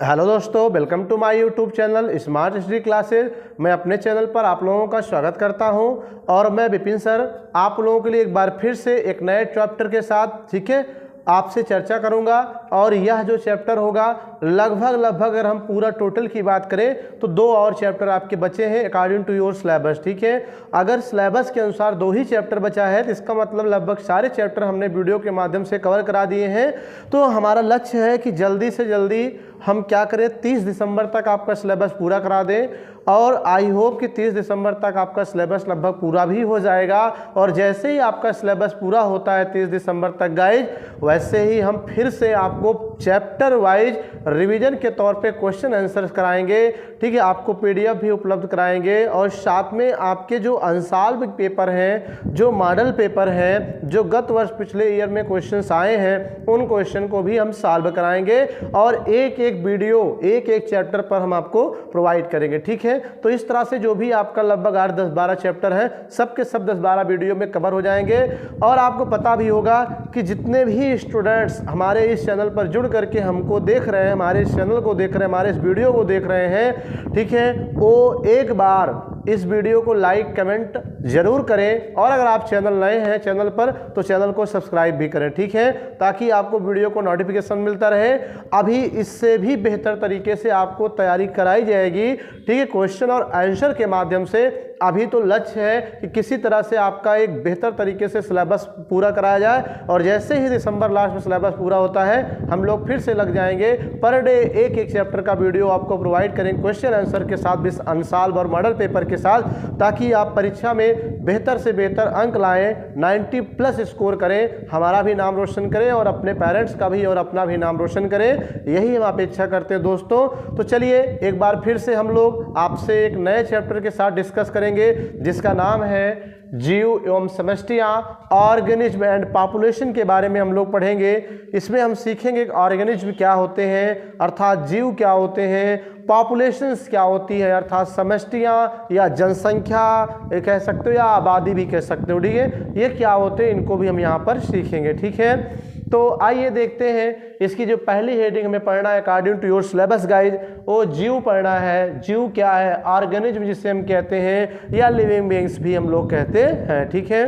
Hello दोस्तों, welcome to my YouTube channel smart history classes. मैं अपने चैनल पर आप लोगों का स्वागत करता हूं और मैं विपिन सर आप लोगों के लिए एक बार फिर से एक नए चैप्टर के साथ ठीक है आपसे चर्चा करूंगा। और यह जो चैप्टर होगा लगभग अगर हम पूरा टोटल की बात करें तो 2 और चैप्टर आपके बचे हैं अकॉर्डिंग टू योर सिलेबस। ठीक है, अगर सिलेबस के अनुसार 2 ही चैप्टर बचा है तो इसका मतलब लगभग सारे चैप्टर हमने वीडियो के माध्यम से कवर करा दिए हैं। तो हमारा लक्ष्य है कि जल्दी से जल्दी हम क्या करें, 30 दिसंबर तक आपका सिलेबस पूरा करा दें और आई होप कि 30 दिसंबर तक आपका सिलेबस लगभग पूरा भी हो जाएगा। और जैसे ही आपका सिलेबस पूरा होता है 30 दिसंबर तक गाइज, वैसे ही हम फिर से आपको चैप्टर वाइज रिवीजन के तौर पे क्वेश्चन आंसर्स कराएंगे। ठीक है, आपको पीडीएफ भी उपलब्ध कराएंगे और साथ में आपके जो अनसॉल्व पेपर हैं, जो मॉडल पेपर हैं, जो गत वर्ष पिछले ईयर में क्वेश्चंस आए हैं, उन क्वेश्चन को भी हम सॉल्व कराएंगे और एक एक वीडियो एक एक चैप्टर पर हम आपको प्रोवाइड करेंगे। ठीक है, तो इस तरह से जो भी आपका लगभग 8, 10, 12 चैप्टर हैं सबके सब 10-12 वीडियो में कवर हो जाएंगे। और आपको पता भी होगा कि जितने भी स्टूडेंट्स हमारे इस चैनल पर जुड़ करके हमको देख रहे हैं, हमारे इस चैनल को देख रहे हैं, हमारे इस वीडियो को देख रहे हैं, ठीक है, वो एक बार इस वीडियो को लाइक कमेंट जरूर करें और अगर आप चैनल नए हैं चैनल पर तो चैनल को सब्सक्राइब भी करें। ठीक है, ताकि आपको वीडियो को नोटिफिकेशन मिलता रहे। अभी इससे भी बेहतर तरीके से आपको तैयारी कराई जाएगी। ठीक है, क्वेश्चन और आंसर के माध्यम से। अभी तो लक्ष्य है कि किसी तरह से आपका एक बेहतर तरीके से सिलेबस पूरा कराया जाए और जैसे ही दिसंबर लास्ट में सिलेबस पूरा होता है हम लोग फिर से लग जाएंगे पर डे एक एक चैप्टर का वीडियो आपको प्रोवाइड करेंगे क्वेश्चन आंसर के साथ भी, अनसॉल्व और मॉडल पेपर के साथ, ताकि आप परीक्षा में बेहतर से बेहतर अंक लाएं, 90+ स्कोर करें, हमारा भी नाम रोशन करें और अपने पेरेंट्स का भी और अपना भी नाम रोशन करें। यही हम अपेक्षा करते हैं दोस्तों। तो चलिए एक बार फिर से हम लोग आपसे एक नए चैप्टर के साथ डिस्कस करेंगे जिसका नाम है जीव एवं समष्टियां, ऑर्गेनिज्म एंड पॉपुलेशन के बारे में हम लोग पढ़ेंगे। इसमें हम सीखेंगे कि ऑर्गेनिज्म क्या होते हैं अर्थात जीव क्या होते हैं, पॉपुलेशंस क्या होती है अर्थात समष्टियां या जनसंख्या कह सकते हो या आबादी भी कह सकते हो। ठीक है, ये क्या होते हैं इनको भी हम यहाँ पर सीखेंगे। ठीक है, तो आइए देखते हैं इसकी जो पहली हेडिंग हमें पढ़ना है according to your syllabus guys, वो जीव पढ़ना है। जीव क्या है, ऑर्गेनिज्म जिसे हम कहते हैं या लिविंग बीइंग्स भी हम लोग कहते हैं। ठीक है,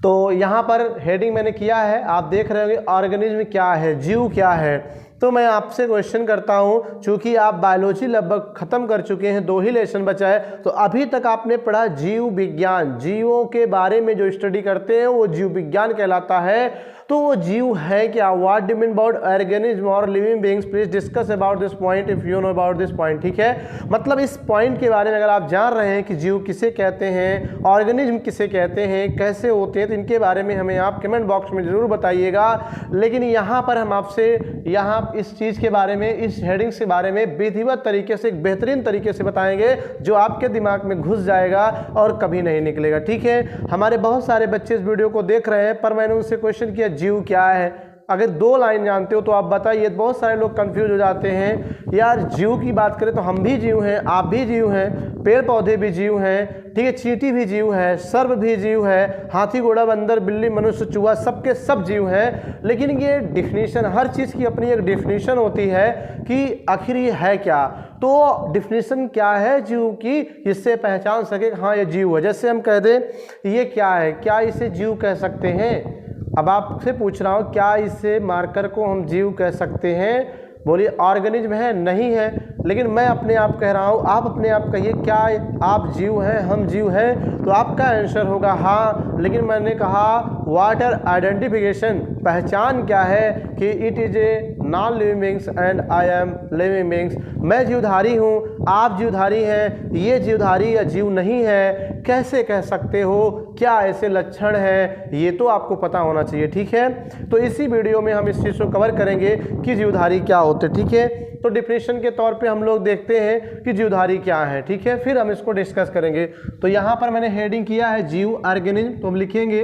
तो यहाँ पर हेडिंग मैंने किया है, आप देख रहे होंगे ऑर्गेनिज्म क्या है, जीव क्या है। तो मैं आपसे क्वेश्चन करता हूँ, चूंकि आप बायोलॉजी लगभग खत्म कर चुके हैं, 2 ही लेसन बचा है, तो अभी तक आपने पढ़ा जीव विज्ञान, जीवों के बारे में जो स्टडी करते हैं वो जीव विज्ञान कहलाता है। तो वो जीव है क्या, what do mean about organism और living beings, please discuss about this point if you know about this point. ठीक है, मतलब इस पॉइंट के बारे में अगर आप जान रहे हैं कि जीव किसे कहते हैं, ऑर्गेनिज्म किसे कहते हैं, कैसे होते हैं, तो इनके बारे में हमें आप कमेंट बॉक्स में जरूर बताइएगा। लेकिन यहाँ पर हम आपसे यहाँ इस चीज़ के बारे में, इस हेडिंग्स के बारे में विधिवत तरीके से, एक बेहतरीन तरीके से बताएंगे जो आपके दिमाग में घुस जाएगा और कभी नहीं निकलेगा। ठीक है, हमारे बहुत सारे बच्चे इस वीडियो को देख रहे हैं पर मैंने उनसे क्वेश्चन किया जीव क्या है, अगर 2 लाइन जानते हो तो आप बताइए। बहुत सारे लोग कंफ्यूज हो जाते हैं, यार जीव की बात करें तो हम भी जीव हैं, आप भी जीव हैं, पेड़ पौधे भी जीव हैं, ठीक है, चींटी भी जीव है, सर्प भी जीव है, हाथी घोड़ा बंदर बिल्ली मनुष्य चूहा सबके सब जीव हैं। लेकिन ये डिफिनीशन, हर चीज़ की अपनी एक डिफिनीशन होती है कि आखिर ये है क्या। तो डिफिनीशन क्या है जीव की, जिससे पहचान सके हाँ ये जीव है। जैसे हम कह दें ये क्या है, क्या इसे जीव कह सकते हैं। अब आपसे पूछ रहा हूँ क्या इसे मार्कर को हम जीव कह सकते हैं, बोलिए ऑर्गेनिज्म है, नहीं है। लेकिन मैं अपने आप कह रहा हूँ, आप अपने आप कहिए क्या आप जीव हैं, हम जीव हैं, तो आपका आंसर होगा हाँ। लेकिन मैंने कहा व्हाट आर आइडेंटिफिकेशन, पहचान क्या है कि it is a non living beings and I am living beings, मैं जीवधारी हूँ, आप जीवधारी हैं, ये जीवधारी या जीव नहीं है, कैसे कह सकते हो, क्या ऐसे लक्षण हैं, ये तो आपको पता होना चाहिए। ठीक है, तो इसी वीडियो में हम इस चीज़ को कवर करेंगे कि जीवधारी क्या होते। ठीक है, तो डिफिनेशन के तौर पे हम लोग देखते हैं कि जीवधारी क्या है। ठीक है, फिर हम इसको डिस्कस करेंगे। तो यहाँ पर मैंने हेडिंग किया है जीव ऑर्गेनिज्म, तो हम लिखेंगे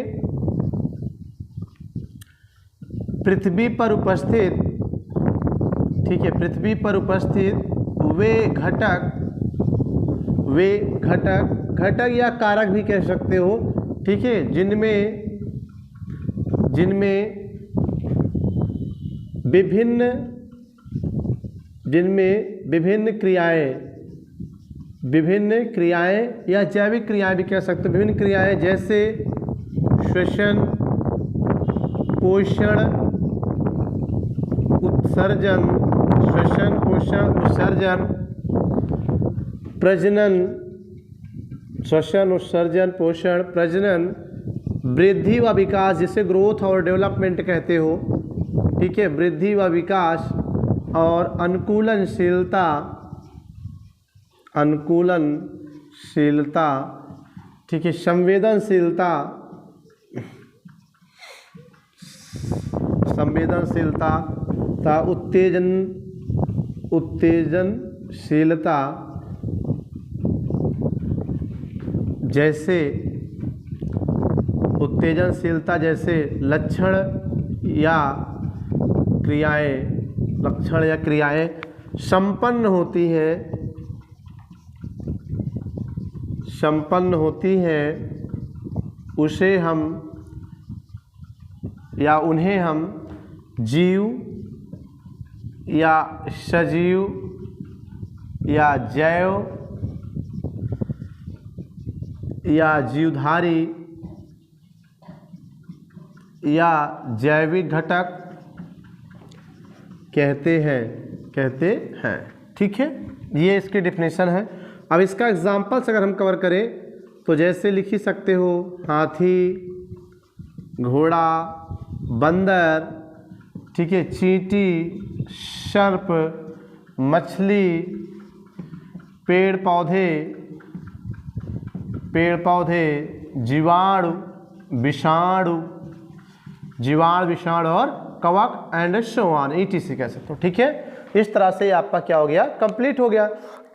पृथ्वी पर उपस्थित, ठीक है, पृथ्वी पर उपस्थित वे घटक या कारक भी कह सकते हो। ठीक है, जिनमें विभिन्न जिनमें विभिन्न क्रियाएं या जैविक क्रियाएं भी कह सकते हो, विभिन्न क्रियाएं जैसे श्वसन, पोषण, उत्सर्जन, श्वसन, पोषण, उत्सर्जन, प्रजनन, श्वसन, उत्सर्जन, पोषण, प्रजनन, वृद्धि व विकास, जिसे ग्रोथ और डेवलपमेंट कहते हो, ठीक है, वृद्धि व विकास, और अनुकूलनशीलता, ठीक है, संवेदनशीलता था, उत्तेजनशीलता, जैसे लक्षण या क्रियाएं संपन्न होती हैं, उसे हम या उन्हें हम जीव या सजीव या जैव या जीवधारी या जैविक घटक कहते हैं, ठीक है। ये इसकी डेफिनेशन है। अब इसका एग्जाम्पल्स अगर हम कवर करें तो जैसे लिख ही सकते हो, हाथी, घोड़ा, बंदर, ठीक है, चींटी, सर्प, मछली, पेड़ पौधे, जीवाणु, विषाणु और कवक एंड सो ऑन, ETC कह सकते हो, ठीक है। इस तरह से आपका क्या हो गया, कंप्लीट हो गया।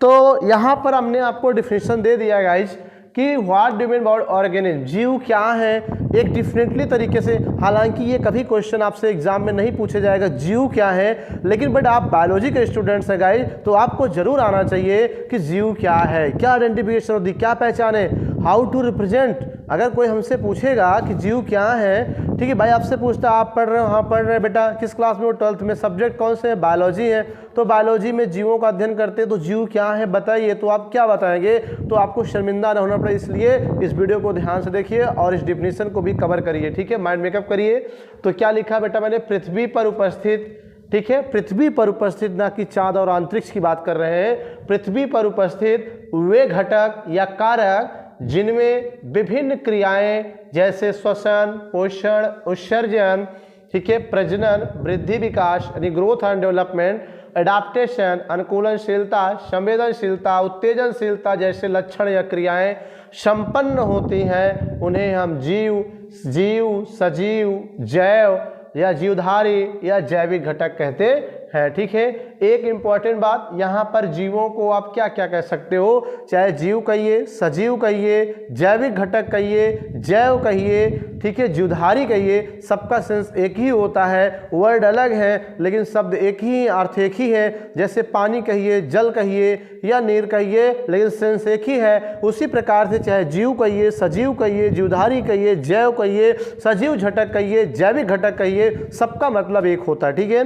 तो यहाँ पर हमने आपको डिफिनेशन दे दिया गाइज कि what do mean about organism, जीव क्या है, एक डिफिनेटली तरीके से। हालांकि ये कभी क्वेश्चन आपसे एग्जाम में नहीं पूछे जाएगा जीव क्या है, लेकिन बट आप बायोलॉजी के स्टूडेंट्स हैं गाइज, तो आपको जरूर आना चाहिए कि जीव क्या है, क्या आइडेंटिफिकेशन होती है, क्या पहचान है, हाउ टू रिप्रेजेंट। अगर कोई हमसे पूछेगा कि जीव क्या है, ठीक है भाई, आपसे पूछता आप पढ़ रहे हो, हाँ पढ़ रहे बेटा, किस क्लास में हो, 12th में, सब्जेक्ट कौन से है, बायोलॉजी है, तो बायोलॉजी में जीवों का अध्ययन करते हैं, तो जीव क्या है बताइए, तो आप क्या बताएंगे, तो आपको शर्मिंदा न होना पड़े, इसलिए इस वीडियो को ध्यान से देखिए और इस डिफिनेशन को भी कवर करिए, ठीक है, माइंड मेकअप करिए। तो क्या लिखा बेटा मैंने, पृथ्वी पर उपस्थित, ठीक है, पृथ्वी पर उपस्थित, ना कि चाँद और अंतरिक्ष की बात कर रहे हैं, पृथ्वी पर उपस्थित वे घटक या कारक जिनमें विभिन्न क्रियाएं जैसे श्वसन, पोषण, उत्सर्जन, ठीक है, प्रजनन, वृद्धि विकास यानी ग्रोथ एंड डेवलपमेंट, एडाप्टेशन, अनुकूलनशीलता, संवेदनशीलता, उत्तेजनशीलता जैसे लक्षण या क्रियाएं संपन्न होती हैं, उन्हें हम जीव, सजीव, जैव या जीवधारी या जैविक घटक कहते हैं, ठीक है। एक इंपॉर्टेंट बात, यहाँ पर जीवों को आप क्या क्या कह सकते हो, चाहे जीव कहिए, सजीव कहिए, जैविक घटक कहिए, जैव कहिए, ठीक है, जीवधारी कहिए, सबका सेंस एक ही होता है, वर्ड अलग है लेकिन शब्द एक ही, अर्थ एक ही है। जैसे पानी कहिए, जल कहिए या नीर कहिए, लेकिन सेंस एक ही है। उसी प्रकार से चाहे जीव कहिए, सजीव कहिए, जीवधारी कहिए, जैव कहिए, सजीव घटक कहिए, जैविक घटक कहिए, सबका मतलब एक होता है, ठीक है।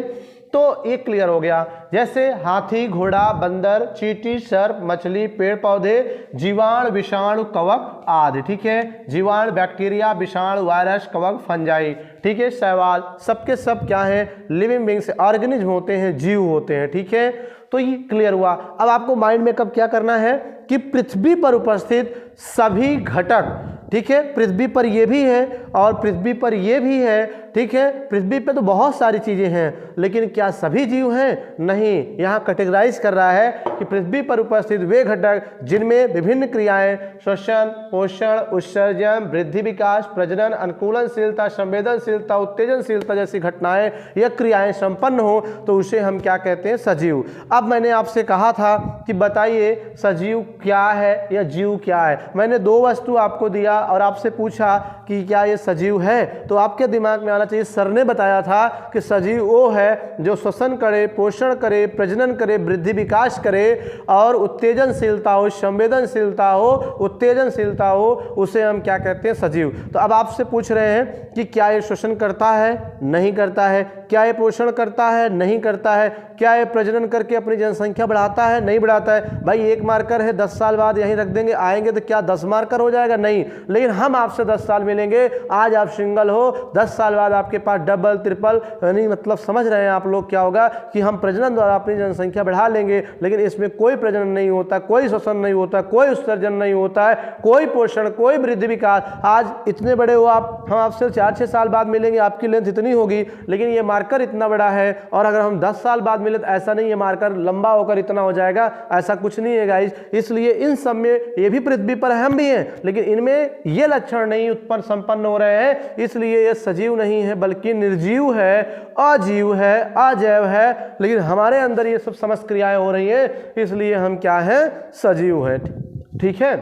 तो एक क्लियर हो गया, जैसे हाथी, घोड़ा, बंदर, चींटी, सर्प, मछली, पेड़ पौधे, जीवाणु, विषाणु, कवक आदि, ठीक है। जीवाणु, बैक्टीरिया, विषाणु, वायरस, कवक, फंजाई, ठीक है, शैवाल, सबके सब क्या है, लिविंग बीइंग्स, ऑर्गेनिज्म होते हैं, जीव होते हैं, ठीक है। तो ये क्लियर हुआ। अब आपको माइंड मेकअप क्या करना है कि पृथ्वी पर उपस्थित सभी घटक, ठीक है, पृथ्वी पर ये भी है और पृथ्वी पर ये भी है, ठीक है। पृथ्वी पे तो बहुत सारी चीजें हैं, लेकिन क्या सभी जीव हैं? नहीं। यहाँ कैटेगराइज कर रहा है कि पृथ्वी पर उपस्थित वे घटक जिनमें विभिन्न क्रियाएं श्वसन, पोषण, उत्सर्जन, वृद्धि विकास, प्रजनन, अनुकूलनशीलता, संवेदनशीलता, उत्तेजनशीलता जैसी घटनाएं या क्रियाएं संपन्न हो, तो उसे हम क्या कहते हैं? सजीव। अब मैंने आपसे कहा था कि बताइए सजीव क्या है या जीव क्या है। मैंने दो वस्तु आपको दिया और आपसे पूछा कि क्या ये सजीव है, तो आपके दिमाग में आना चाहिए। सर ने बताया था कि सजीव वो है जो श्वसन करे, पोषण करे, प्रजनन करे, वृद्धि विकास करे और उत्तेजनशीलता हो, संवेदनशीलता हो, उत्तेजनशीलता हो, उसे हम क्या कहते हैं? सजीव। तो अब आपसे पूछ रहे हैं कि क्या ये श्वसन करता है? नहीं करता है। क्या ये पोषण करता है? नहीं करता है। क्या ये प्रजनन करके अपनी जनसंख्या बढ़ाता है? नहीं बढ़ाता है। भाई एक मार्कर है, 10 साल बाद यहीं रख देंगे, आएंगे तो क्या 10 मार्कर हो जाएगा? नहीं। लेकिन हम आपसे 10 साल मिलेंगे, आज आप सिंगल हो, 10 साल बाद आपके पास डबल, ट्रिपल, यानी मतलब समझ रहे हैं आप लोग क्या होगा कि हम प्रजनन द्वारा अपनी जनसंख्या बढ़ा लेंगे, लेकिन इसमें कोई प्रजनन नहीं होता, कोई श्वसन नहीं होता, कोई उत्सर्जन नहीं होता है, कोई पोषण, कोई वृद्धि विकास। आज इतने बड़े हो आप, हम आपसे 4-6 साल बाद मिलेंगे, आपकी लेंथ इतनी होगी, लेकिन ये मार्कर इतना बड़ा है। और अगर हम 10 साल बाद मिले तो ऐसा नहीं है मार्कर लंबा होकर इतना हो जाएगा, ऐसा कुछ नहीं है गाइस। इसलिए इन सब में ये भी पृथ्वी पर हम भी हैं, लेकिन इनमें ये लक्षण नहीं उत्पन्न संपन्न हो रहे हैं, इसलिए ये सजीव नहीं है बल्कि निर्जीव है, अजीव है, अजैव है। लेकिन हमारे अंदर ये सब समस्त क्रियाएं हो रही हैं, इसलिए हम क्या हैं? सजीव हैं। ठीक है,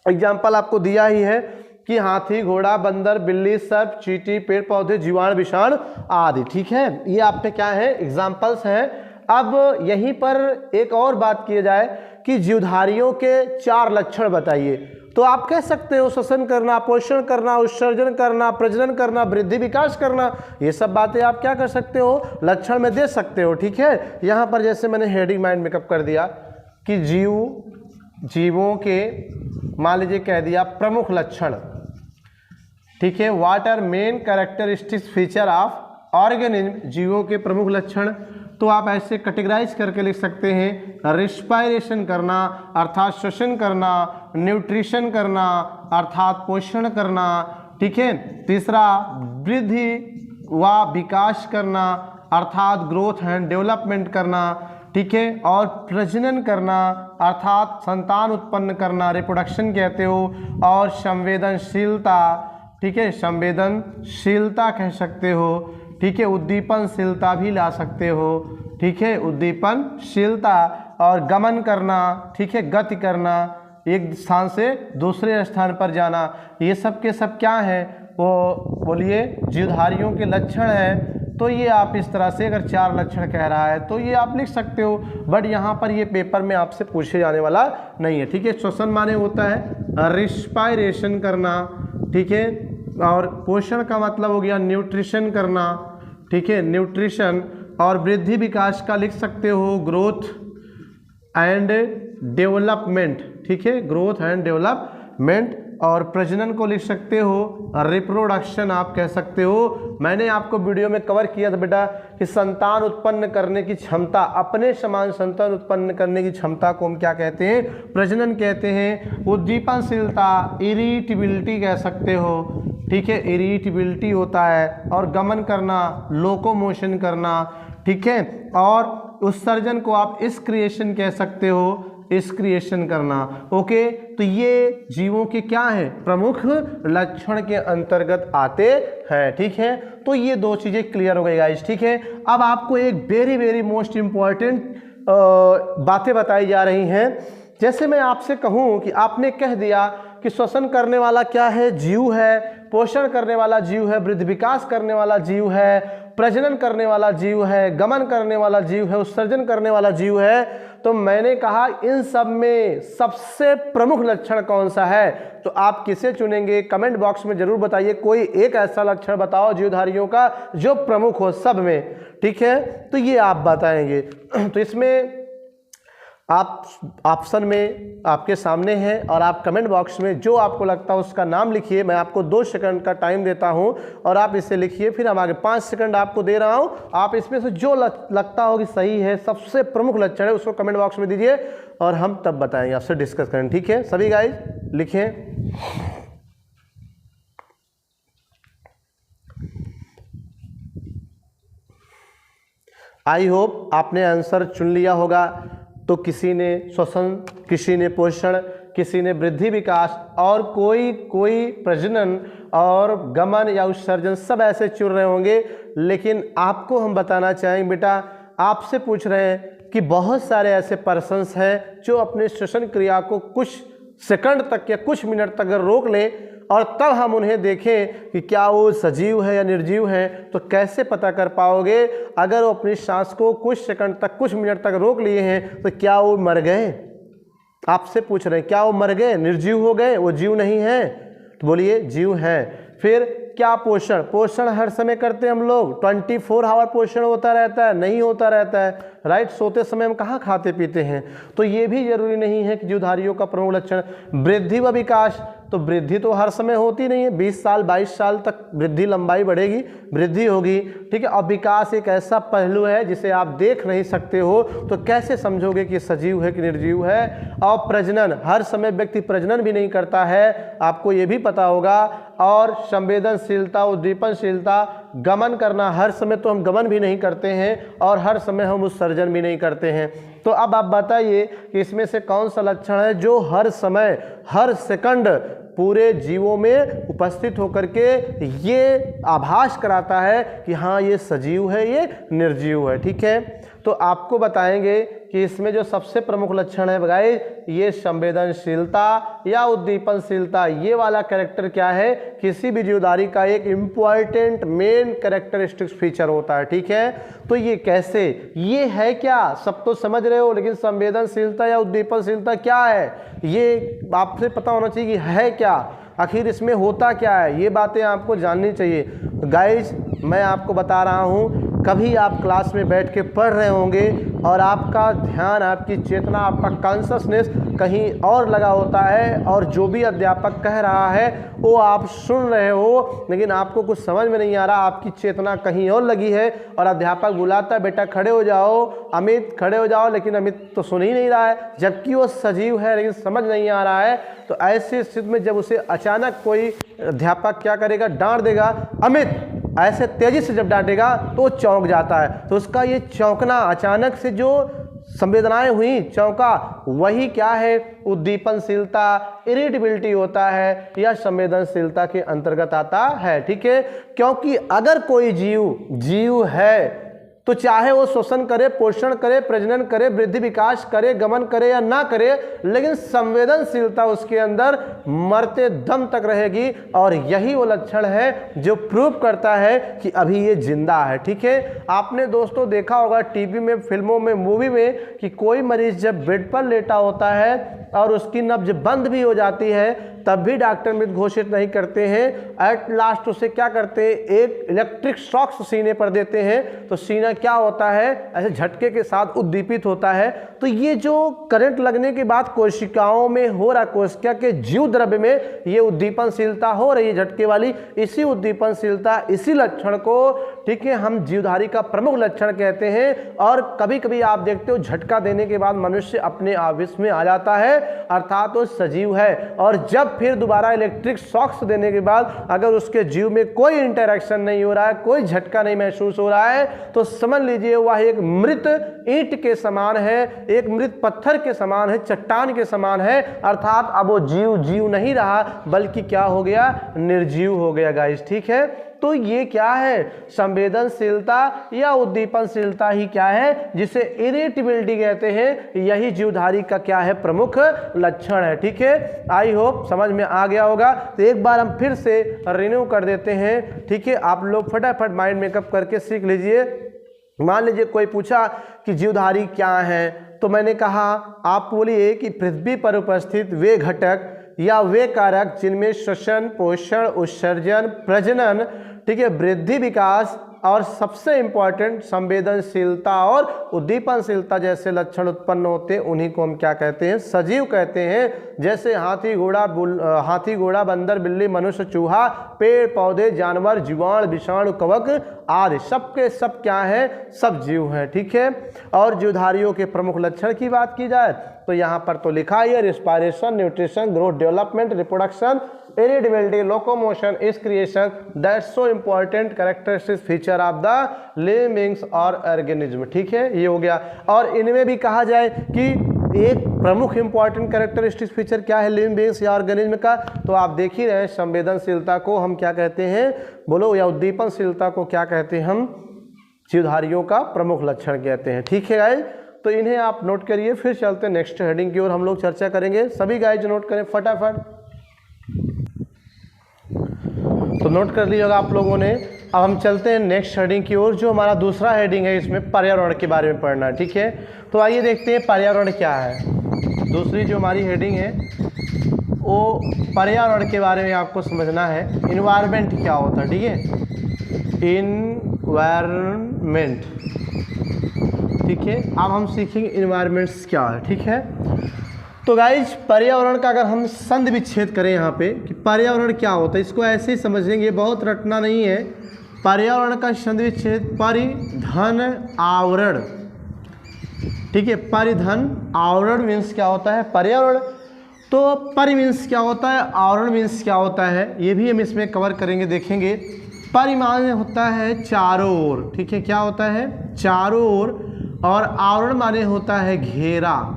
एग्जाम्पल आपको दिया ही है कि हाथी, घोड़ा, बंदर, बिल्ली, सर्प, चींटी, पेड़ पौधे, जीवाणु, विषाणु आदि। ठीक है, ये आप पे क्या है? एग्जाम्पल्स हैं। अब यहीं पर एक और बात की जाए कि जीवधारियों के 4 लक्षण बताइए। तो आप कह सकते हो श्वसन करना, पोषण करना, उत्सर्जन करना, प्रजनन करना, वृद्धि विकास करना, ये सब बातें आप क्या कर सकते हो? लक्षण में दे सकते हो। ठीक है, यहाँ पर जैसे मैंने हेडिंग माइंड मेकअप कर दिया कि जीवों के मान लीजिए कह दिया प्रमुख लक्षण। ठीक है, what are main characteristics feature of organism, जीवों के प्रमुख लक्षण। तो आप ऐसे कैटेगराइज करके लिख सकते हैं, रिस्पायरेशन करना अर्थात श्वसन करना, न्यूट्रिशन करना अर्थात पोषण करना। ठीक है, तीसरा वृद्धि व विकास करना अर्थात ग्रोथ एंड डेवलपमेंट करना। ठीक है, और प्रजनन करना अर्थात संतान उत्पन्न करना, रिप्रोडक्शन कहते हो। और संवेदनशीलता, ठीक है, संवेदनशीलता कह सकते हो। ठीक है, उद्दीपनशीलता भी ला सकते हो। ठीक है, उद्दीपनशीलता और गमन करना। ठीक है, गति करना, एक स्थान से दूसरे स्थान पर जाना, ये सब के सब क्या है? वो बोलिए जीवधारियों के लक्षण हैं। तो ये आप इस तरह से अगर 4 लक्षण कह रहा है तो ये आप लिख सकते हो, बट यहाँ पर ये पेपर में आपसे पूछे जाने वाला नहीं है। ठीक है, श्वसन माने होता है रिस्पायरेशन करना। ठीक है, और पोषण का मतलब हो गया न्यूट्रिशन करना। ठीक है, न्यूट्रिशन। और वृद्धि विकास का लिख सकते हो ग्रोथ एंड डेवलपमेंट। ठीक है, ग्रोथ एंड डेवलपमेंट। और प्रजनन को लिख सकते हो रिप्रोडक्शन आप कह सकते हो। मैंने आपको वीडियो में कवर किया था बेटा कि संतान उत्पन्न करने की क्षमता, अपने समान संतान उत्पन्न करने की क्षमता को हम क्या कहते हैं? प्रजनन कहते हैं। उद्दीपनशीलता इरिटेबिलिटी कह सकते हो। ठीक है, इरिटेबिलिटी होता है। और गमन करना, लोकोमोशन करना। ठीक है, और उत्सर्जन को आप एक्सक्रिएशन कह सकते हो, एक्सक्रिएशन करना। ओके, तो ये जीवों के क्या है? प्रमुख लक्षण के अंतर्गत आते हैं। ठीक है, तो ये 2 चीजें क्लियर हो गई गाइस। ठीक है, अब आपको एक वेरी मोस्ट इम्पॉर्टेंट बातें बताई जा रही हैं। जैसे मैं आपसे कहूँ कि आपने कह दिया कि श्वसन करने वाला क्या है? जीव है। पोषण करने वाला जीव है, वृद्धि विकास करने वाला जीव है, प्रजनन करने वाला जीव है, गमन करने वाला जीव है, उत्सर्जन करने वाला जीव है। तो मैंने कहा इन सब में सबसे प्रमुख लक्षण कौन सा है? तो आप किसे चुनेंगे? कमेंट बॉक्स में जरूर बताइए। कोई एक ऐसा लक्षण बताओ जीवधारियों का जो प्रमुख हो सब में। ठीक है, तो ये आप बताएंगे। तो इसमें आप ऑप्शन में आपके सामने है और आप कमेंट बॉक्स में जो आपको लगता है उसका नाम लिखिए। मैं आपको 2 सेकंड का टाइम देता हूं और आप इसे लिखिए, फिर हम आगे 5 सेकंड आपको दे रहा हूं। आप इसमें से जो लगता हो कि सही है, सबसे प्रमुख लक्षण है, उसको कमेंट बॉक्स में दीजिए और हम तब बताएंगे, आपसे डिस्कस करें। ठीक है, सभी गाइज लिखें। आई होप आपने आंसर चुन लिया होगा। तो किसी ने श्वसन, किसी ने पोषण, किसी ने वृद्धि विकास और कोई प्रजनन और गमन या उत्सर्जन, सब ऐसे चुन रहे होंगे। लेकिन आपको हम बताना चाहेंगे बेटा, आपसे पूछ रहे हैं कि बहुत सारे ऐसे पर्सन्स हैं जो अपने श्वसन क्रिया को कुछ सेकंड तक या कुछ मिनट तक अगर रोक लें और तब हम उन्हें देखें कि क्या वो सजीव है या निर्जीव है, तो कैसे पता कर पाओगे? अगर वो अपनी सांस को कुछ सेकंड तक कुछ मिनट तक रोक लिए हैं तो क्या वो मर गए? आपसे पूछ रहे हैं क्या वो मर गए, निर्जीव हो गए, वो जीव नहीं है? तो बोलिए जीव है। फिर क्या पोषण? पोषण हर समय करते हैं हम लोग, 24 आवर पोषण होता रहता है? नहीं होता रहता है, राइट। सोते समय हम कहाँ खाते पीते हैं? तो ये भी जरूरी नहीं है कि जीवधारियों का प्रमुख लक्षण। वृद्धि व विकास, तो वृद्धि तो हर समय होती नहीं है, 20 साल 22 साल तक वृद्धि लंबाई बढ़ेगी, वृद्धि होगी, ठीक है। और विकास एक ऐसा पहलू है जिसे आप देख नहीं सकते हो, तो कैसे समझोगे कि सजीव है कि निर्जीव है? और प्रजनन, हर समय व्यक्ति प्रजनन भी नहीं करता है, आपको ये भी पता होगा। और संवेदनशीलता, उद्दीपनशीलता, गमन करना, हर समय तो हम गमन भी नहीं करते हैं और हर समय हम उत्सर्जन भी नहीं करते हैं। तो अब आप बताइए कि इसमें से कौन सा लक्षण है जो हर समय हर सेकंड पूरे जीवों में उपस्थित होकर के ये आभास कराता है कि हाँ ये सजीव है, ये निर्जीव है, ठीक है। तो आपको बताएंगे कि इसमें जो सबसे प्रमुख लक्षण है गाइस, ये संवेदनशीलता या उद्दीपनशीलता, ये वाला कैरेक्टर क्या है, किसी भी जीवधारी का एक इम्पॉर्टेंट मेन कैरेक्टरिस्टिक्स फीचर होता है, ठीक है। तो ये कैसे, ये है क्या, सब तो समझ रहे हो, लेकिन संवेदनशीलता या उद्दीपनशीलता क्या है, ये आपसे पता होना चाहिए कि है क्या, आखिर इसमें होता क्या है, ये बातें आपको जाननी चाहिए। गाइस मैं आपको बता रहा हूँ, कभी आप क्लास में बैठ के पढ़ रहे होंगे और आपका ध्यान, आपकी चेतना, आपका कॉन्शसनेस कहीं और लगा होता है और जो भी अध्यापक कह रहा है वो आप सुन रहे हो, लेकिन आपको कुछ समझ में नहीं आ रहा, आपकी चेतना कहीं और लगी है और अध्यापक बुलाता है बेटा खड़े हो जाओ, अमित खड़े हो जाओ, लेकिन अमित तो सुन ही नहीं रहा है, जबकि वो सजीव है लेकिन समझ नहीं आ रहा है। तो ऐसी स्थिति में जब उसे अचानक कोई अध्यापक क्या करेगा, डांट देगा, अमित, ऐसे तेजी से जब डांटेगा तो चौंक जाता है। तो उसका ये चौंकना, अचानक से जो संवेदनाएं हुई, चौंका, वही क्या है, उद्दीपनशीलता, इरिटेबिलिटी होता है या संवेदनशीलता के अंतर्गत आता है, ठीक है। क्योंकि अगर कोई जीव है तो चाहे वो श्वसन करे, पोषण करे, प्रजनन करे, वृद्धि विकास करे, गमन करे या ना करे, लेकिन संवेदनशीलता उसके अंदर मरते दम तक रहेगी और यही वो लक्षण है जो प्रूव करता है कि अभी ये जिंदा है, ठीक है। आपने दोस्तों देखा होगा टीवी में, फिल्मों में, मूवी में कि कोई मरीज जब बेड पर लेटा होता है और उसकी नब्ज बंद भी हो जाती है तब भी डॉक्टर मृत घोषित नहीं करते हैं, एट लास्ट उसे क्या करते हैं, एक इलेक्ट्रिक शॉक्स सीने पर देते हैं, तो सीना क्या होता है, ऐसे झटके के साथ उद्दीपित होता है। तो ये जो करंट लगने के बाद कोशिकाओं में हो रहा, कोशिका के जीव द्रव्य में ये उद्दीपनशीलता हो रही है झटके वाली, इसी उद्दीपनशीलता, इसी लक्षण को, ठीक है, हम जीवधारी का प्रमुख लक्षण कहते हैं। और कभी कभी आप देखते हो झटका देने के बाद मनुष्य अपने आवेश में आ जाता है, अर्थात वो सजीव है, और जब फिर दोबारा इलेक्ट्रिक शॉक्स देने के बाद अगर उसके जीव में कोई इंटरेक्शन नहीं हो रहा है, कोई झटका नहीं महसूस हो रहा है, तो समझ लीजिए वह एक मृत ईंट के समान है, एक मृत पत्थर के समान है, चट्टान के समान है, अर्थात अब वो जीव नहीं रहा बल्कि क्या हो गया, निर्जीव हो गया गाइस, ठीक है। तो ये क्या है, संवेदनशीलता या उद्दीपनशीलता ही क्या है, जिसे इरिटेबिलिटी कहते हैं, यही जीवधारी का क्या है, प्रमुख लक्षण है, ठीक है। आई होप समझ में आ गया होगा। तो एक बार हम फिर से रिन्यू कर देते हैं, ठीक है। आप लोग फटाफट माइंड मेकअप करके सीख लीजिए। मान लीजिए कोई पूछा कि जीवधारी क्या है, तो मैंने कहा आप बोलिए कि पृथ्वी पर उपस्थित वे घटक या वे कारक जिनमें श्वसन, पोषण, उत्सर्जन, प्रजनन, ठीक है, वृद्धि विकास और सबसे इंपॉर्टेंट संवेदनशीलता और उद्दीपनशीलता जैसे लक्षण उत्पन्न होते हैं, उन्हीं को हम क्या कहते हैं, सजीव कहते हैं। जैसे हाथी घोड़ा, बंदर, बिल्ली, मनुष्य, चूहा, पेड़ पौधे, जानवर, जीवाणु, विषाणु, कवक आदि सबके सब क्या है, सब जीव हैं, ठीक है। और जीवधारियों के प्रमुख लक्षण की बात की जाए तो यहाँ पर तो लिखा है respiration, nutrition, growth, development, reproduction, irritability, locomotion, excretion, that's so important characteristic feature of the living beings और ऑर्गेनिज्म, ठीक है, ये हो गया। और इनमें भी कहा जाए कि एक प्रमुख इंपॉर्टेंट कैरेक्टरिस्टिक फीचर क्या है लिविंग बीइंग्स या ऑर्गेनिज्म का, तो आप देख ही रहे हैं, संवेदनशीलता को हम क्या कहते हैं, बोलो, या उद्दीपनशीलता को क्या कहते हैं हम, जीवधारियों का प्रमुख लक्षण कहते हैं, ठीक है गाइस। तो इन्हें आप नोट करिए। फिर चलते हैं नेक्स्ट हेडिंग की ओर, हम लोग चर्चा करेंगे। सभी गाइज नोट करें फटाफट। तो नोट कर लिया होगा आप लोगों ने। अब हम चलते हैं नेक्स्ट हेडिंग की ओर, जो हमारा दूसरा हेडिंग है, इसमें पर्यावरण के बारे में पढ़ना है, ठीक है। तो आइए देखते हैं पर्यावरण क्या है। दूसरी जो हमारी हेडिंग है वो पर्यावरण के बारे में आपको समझना है। इन्वायरमेंट क्या होता है, ठीक है, इन्वायरमेंट, ठीक है। अब हम सीखेंगे इन्वायरमेंट्स क्या है, ठीक है। तो गाइज पर्यावरण का अगर हम संधि विच्छेद करें यहाँ पे कि पर्यावरण क्या होता है, इसको ऐसे ही समझेंगे, बहुत रटना नहीं है। पर्यावरण का संधि विच्छेद परिधन आवरण, ठीक है। परिधन आवरण मीन्स क्या होता है पर्यावरण, तो परि मीन्स क्या होता है, आवरण मीन्स क्या होता है, ये भी हम इसमें कवर करेंगे, देखेंगे। परि माने होता है चारों ओर, ठीक है, क्या होता है चारों ओर, और आवरण माने होता है घेरा,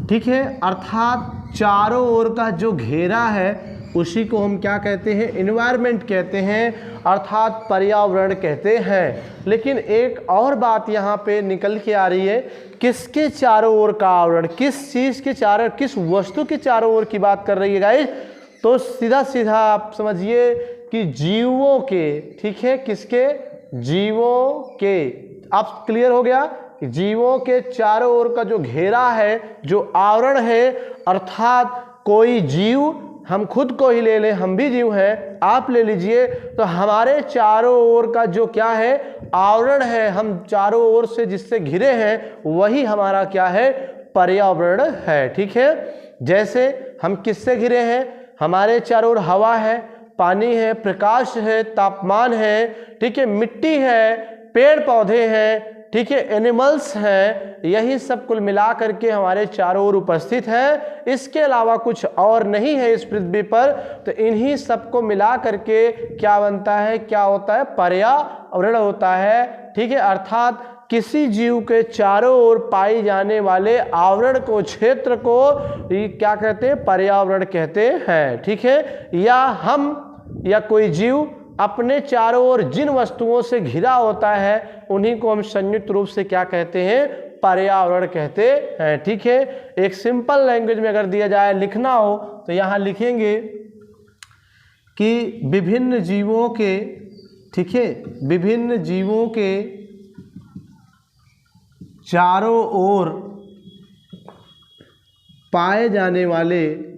ठीक है। अर्थात चारों ओर का जो घेरा है उसी को हम क्या कहते हैं, इन्वायरमेंट कहते हैं, अर्थात पर्यावरण कहते हैं। लेकिन एक और बात यहाँ पे निकल के आ रही है, किसके चारों ओर का आवरण, किस चीज़ के चारों, किस वस्तु के चारों ओर की बात कर रही है गाइस। तो सीधा सीधा आप समझिए कि जीवों के, ठीक है, किसके, जीवों के। आप क्लियर हो गया, जीवों के चारों ओर का जो घेरा है, जो आवरण है, अर्थात कोई जीव, हम खुद को ही ले लें, हम भी जीव हैं, आप ले लीजिए, तो हमारे चारों ओर का जो क्या है आवरण है, हम चारों ओर से जिससे घिरे हैं, वही हमारा क्या है पर्यावरण है, ठीक है। जैसे हम किससे घिरे हैं, हमारे चारों ओर हवा है, पानी है, प्रकाश है, तापमान है, ठीक है, मिट्टी है, पेड़ पौधे हैं, ठीक है, एनिमल्स हैं, यही सब कुल मिला करके हमारे चारों ओर उपस्थित है। इसके अलावा कुछ और नहीं है इस पृथ्वी पर। तो इन्हीं सबको मिला करके क्या बनता है, क्या होता है, पर्यावरण होता है, ठीक है। अर्थात किसी जीव के चारों ओर पाई जाने वाले आवरण को, क्षेत्र को क्या कहते हैं, पर्यावरण कहते हैं, ठीक है। या हम या कोई जीव अपने चारों ओर जिन वस्तुओं से घिरा होता है, उन्हीं को हम संयुक्त रूप से क्या कहते हैं, पर्यावरण कहते हैं, ठीक है। एक सिंपल लैंग्वेज में अगर दिया जाए, लिखना हो तो यहाँ लिखेंगे कि विभिन्न जीवों के, ठीक है, विभिन्न जीवों के चारों ओर पाए जाने वाले,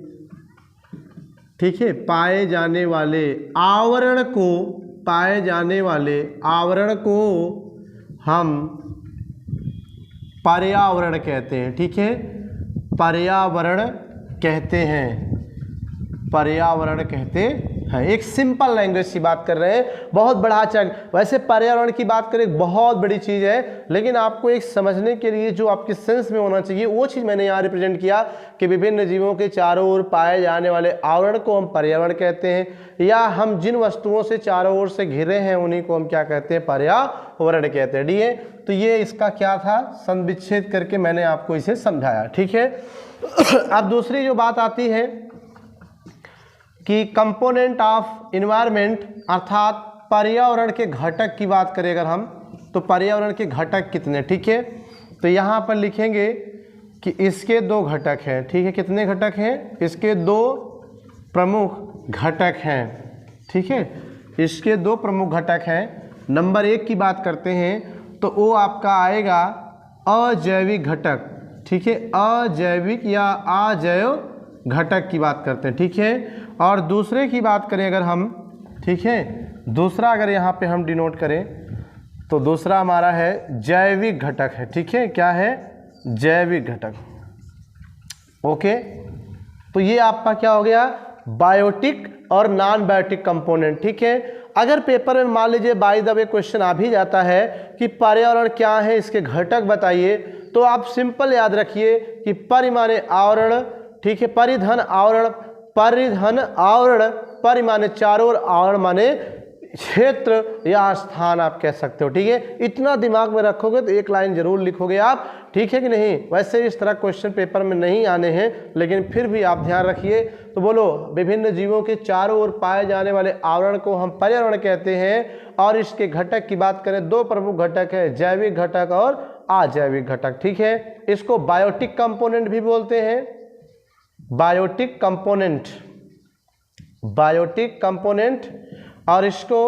ठीक है, पाए जाने वाले आवरण को, पाए जाने वाले आवरण को हम पर्यावरण कहते हैं, ठीक है, पर्यावरण कहते हैं, पर्यावरण कहते हैं। एक सिंपल लैंग्वेज की बात कर रहे हैं, बहुत बड़ा चंग। वैसे पर्यावरण की बात करें बहुत बड़ी चीज़ है, लेकिन आपको एक समझने के लिए जो आपके सेंस में होना चाहिए वो चीज़ मैंने यहाँ रिप्रेजेंट किया कि विभिन्न जीवों के चारों ओर पाए जाने वाले आवरण को हम पर्यावरण कहते हैं, या हम जिन वस्तुओं से चारों ओर से घिरे हैं उन्हीं को हम क्या कहते हैं, पर्यावरण कहते हैं, डी है। तो ये इसका क्या था, संधि विच्छेद करके मैंने आपको इसे समझाया, ठीक है। अब दूसरी जो बात आती है कि कंपोनेंट ऑफ इन्वायरमेंट, अर्थात पर्यावरण के घटक की बात करें अगर हम, तो पर्यावरण के घटक कितने, ठीक है। तो यहाँ पर लिखेंगे कि इसके दो घटक हैं, ठीक है। कितने घटक हैं, इसके दो प्रमुख घटक हैं, ठीक है, इसके दो प्रमुख घटक हैं। नंबर 1 की बात करते हैं तो वो आपका आएगा अजैविक घटक, ठीक है, अजैविक या अजैव घटक की बात करते हैं, ठीक है। और दूसरे की बात करें अगर हम, ठीक है, दूसरा अगर यहाँ पे हम डिनोट करें तो दूसरा हमारा है जैविक घटक है, ठीक है। क्या है, जैविक घटक, ओके। तो ये आपका क्या हो गया, बायोटिक और नॉन बायोटिक कंपोनेंट, ठीक है। अगर पेपर में मान लीजिए बाय द वे क्वेश्चन आ भी जाता है कि पर्यावरण क्या है, इसके घटक बताइए, तो आप सिंपल याद रखिए कि परि माने आवरण, ठीक है, परिधन आवरण, परिधन आवरण, परि माने चारों ओर, आवरण माने क्षेत्र या स्थान आप कह सकते हो, ठीक है। इतना दिमाग में रखोगे तो एक लाइन जरूर लिखोगे आप, ठीक है कि नहीं। वैसे इस तरह क्वेश्चन पेपर में नहीं आने हैं, लेकिन फिर भी आप ध्यान रखिए। तो बोलो, विभिन्न जीवों के चारों ओर पाए जाने वाले आवरण को हम पर्यावरण कहते हैं, और इसके घटक की बात करें, दो प्रमुख घटक है, जैविक घटक और अजैविक घटक, ठीक है। इसको बायोटिक कंपोनेंट भी बोलते हैं, बायोटिक कंपोनेंट, बायोटिक कंपोनेंट, और इसको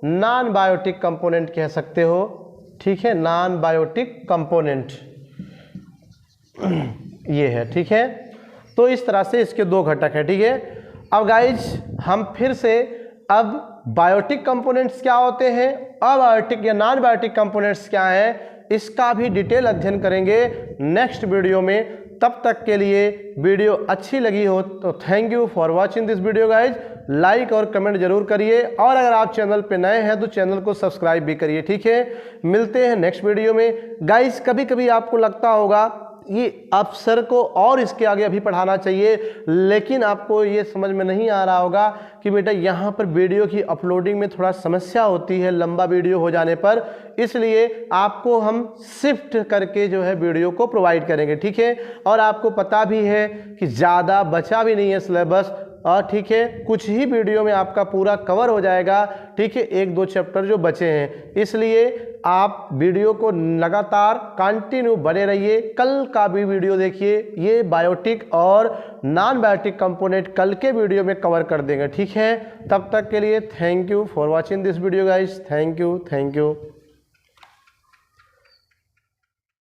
नॉन बायोटिक कंपोनेंट कह सकते हो, ठीक है, नॉन बायोटिक कंपोनेंट ये है, ठीक है। तो इस तरह से इसके दो घटक है, ठीक है। अब गाइज हम फिर से अब बायोटिक कंपोनेंट्स क्या होते हैं, अबायोटिक या नॉन बायोटिक कंपोनेंट्स क्या हैं, इसका भी डिटेल अध्ययन करेंगे नेक्स्ट वीडियो में। तब तक के लिए वीडियो अच्छी लगी हो तो thank you for watching this video guys. Like और कमेंट जरूर करिए, और अगर आप चैनल पे नए हैं तो चैनल को सब्सक्राइब भी करिए, ठीक है। मिलते हैं नेक्स्ट वीडियो में गाइज। कभी कभी आपको लगता होगा ये अफसर को और इसके आगे अभी पढ़ाना चाहिए, लेकिन आपको ये समझ में नहीं आ रहा होगा कि बेटा यहाँ पर वीडियो की अपलोडिंग में थोड़ा समस्या होती है लंबा वीडियो हो जाने पर, इसलिए आपको हम शिफ्ट करके जो है वीडियो को प्रोवाइड करेंगे, ठीक है। और आपको पता भी है कि ज़्यादा बचा भी नहीं है सिलेबस, और ठीक है कुछ ही वीडियो में आपका पूरा कवर हो जाएगा, ठीक है, एक दो चैप्टर जो बचे हैं। इसलिए आप वीडियो को लगातार कंटिन्यू बने रहिए। कल का भी वीडियो देखिए, ये बायोटिक और नॉन बायोटिक कंपोनेंट कल के वीडियो में कवर कर देंगे, ठीक है। तब तक के लिए thank you for watching this video guys, thank you.